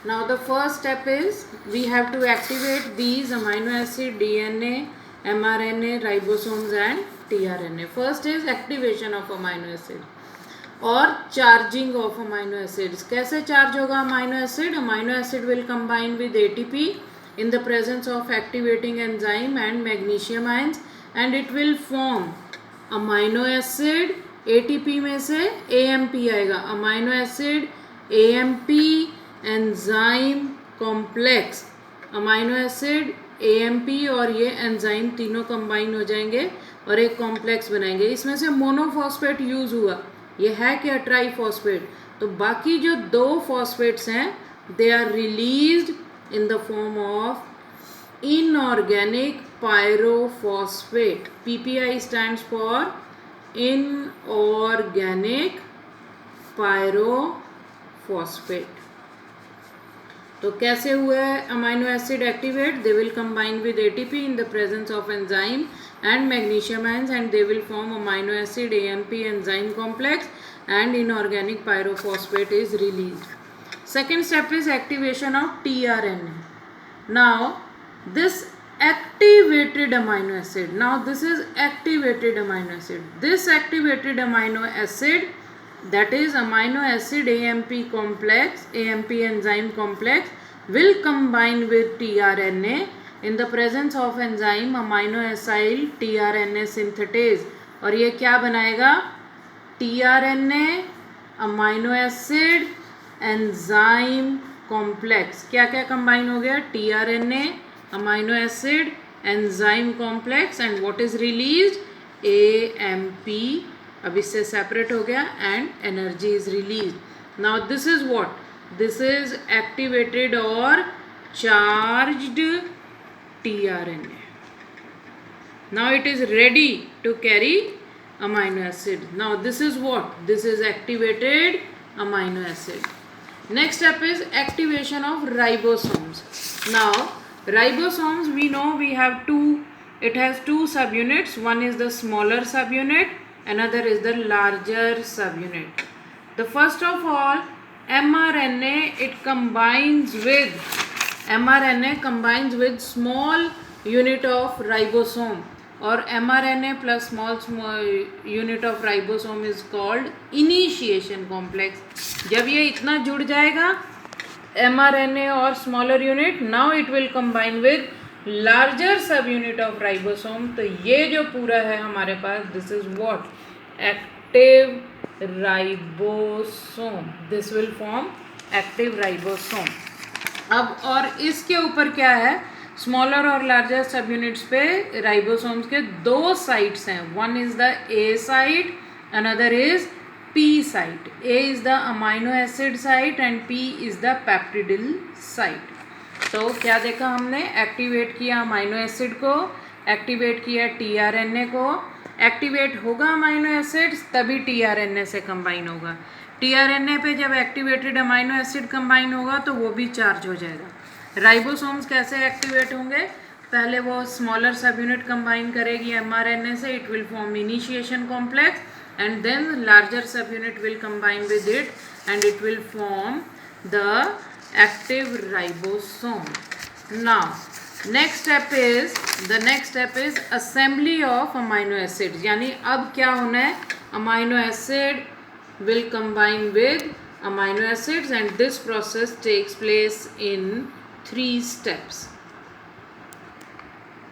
Now the first step is we have to activate these amino acid, DNA, mRNA, ribosomes and tRNA. First is activation of amino acid और charging of amino acids. कैसे charge होगा amino acid? Amino acid will combine with ATP in the presence of activating enzyme and magnesium ions and it will form amino acid. ATP में से AMP आएगा, amino acid, AMP, enzyme complex, amino acid, AMP और ये enzyme तीनों combine हो जाएंगे और एक कॉम्प्लेक्स बनाएंगे. इसमें से मोनोफॉस्फेट यूज हुआ, ये है क्या ट्राईफॉस्फेट. तो बाकी जो दो फॉस्फेट्स हैं they are released in the form of inorganic pyrophosphate. PPI stands for inorganic pyrophosphate. तो कैसे हुआ है amino acid activate? They will combine with ATP in the presence of enzyme and magnesium ions and they will form amino acid AMP enzyme complex and inorganic pyrophosphate is released. Second step is activation of tRNA. Now this activated amino acid, now this is activated amino acid, this activated amino acid, that is amino acid AMP complex, AMP enzyme complex will combine with tRNA in the presence of enzyme amino acyl tRNA synthetase. और ये क्या बनाएगा? tRNA amino acid enzyme complex. क्या क्या combine हो गया? tRNA amino acid enzyme complex and what is released? AMP. अब इससे सेपरेट हो गया and energy is release. Now this is what? This is activated और charged tRNA. Now it is ready to carry amino acid. Now this is what? This is activated amino acid. Next step is activation of ribosomes. नाउ ribosomes, we know we have it has two subunits. One is the smaller subunit, another is the larger subunit. The first of all, mRNA, mRNA combines with small unit of ribosome और mRNA plus small unit of ribosome is called initiation complex. जब ये इतना जुड़ जाएगा mRNA और smaller unit, now it will combine with larger subunit of ribosome. तो ये जो पूरा है हमारे पास, this is what? Active ribosome. This will form active ribosome. अब और इसके ऊपर क्या है? स्मॉलर और लार्जर सब यूनिट्स पे राइबोसोम्स के दो साइट्स हैं. One is the A site, another is P site. A is the amino acid site and P is the peptidyl site. तो क्या देखा हमने? एक्टिवेट किया अमाइनो एसिड को, एक्टिवेट किया टीआरएनए को. एक्टिवेट होगा अमाइनो एसिड तभी टीआरएनए से कंबाइन होगा. टीआरएनए पे जब एक्टिवेटेड अमाइनो एसिड कंबाइन होगा तो वो भी चार्ज हो जाएगा. राइबोसोम्स कैसे एक्टिवेट होंगे? पहले वो स्मॉलर सब यूनिट कंबाइन करेगी एमआरएनए से, it will form initiation complex and then larger subunit will combine with it and it will form the active ribosome. Now next step is assembly of amino acids. यानी अब क्या होना है? amino acid will combine with amino acids and this process takes place in 3 steps.